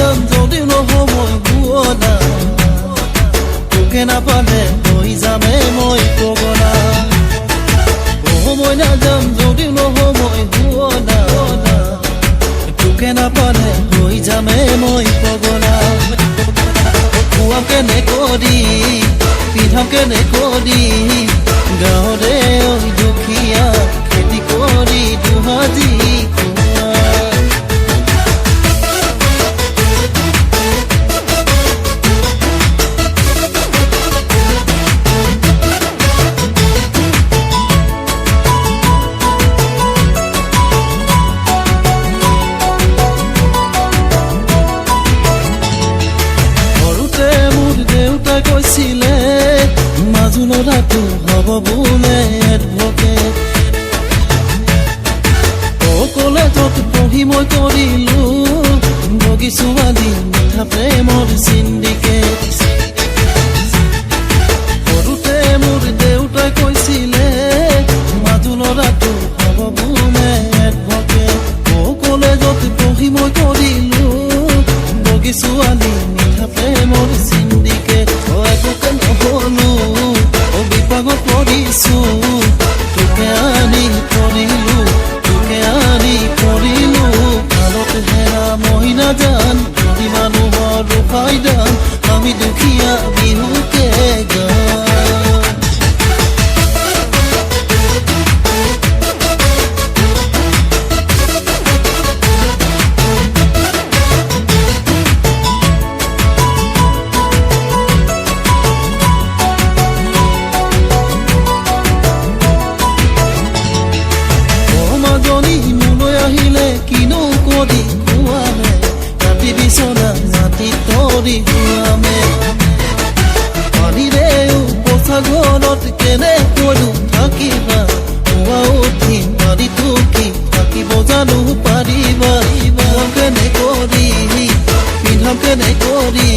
যাম যদি নহ'বই বুৱনা তোকে নাপালে হৈ যামে মই পগলা মইনা যাম যদি নহ'বই বুৱনা তোকে নাপালে হৈ যামে মই পগলা খুৱাম কেনে কৰি পিন্ধাম কেনে কৰি গাঁৱৰে দুখীয়া খেতি কৰি দুহাজি কৈছিলে মাজু ল'ৰাটো হ'ব বোলে এডভকেট কলেজত পঢ়ি মই কৰিলো বগী ছোৱালী মিঠা প্ৰেমৰ চিণ্ডিকেট সৰুতে মোৰ দেউতাই কৈছিলে মাজু ল'ৰাটো হ'ব বোলে এডভকেট কলেজত পঢ়ি মই কৰিলো বগী ছোৱালী মিঠা প্ৰেমৰ চিণ্ডিকেট বিপাগত পৰিছো তোকে আনি পৰিলো ভালত হেৰা মহিলা জান যদি মানুহৰ ৰূপাই দান আমি দুখীয়া বিহুকে গান কিনো কৰি খুৱামে ৰাতি বিচনা মাটি তৰি খুৱামে পানীৰে উপচা ঘৰত কেনে কলো থাকিবা পুৱা উঠি মাৰি টুকি থাকিব জানো পাৰিবা কেনে কৰি পিন্ধাম কেনে কৰি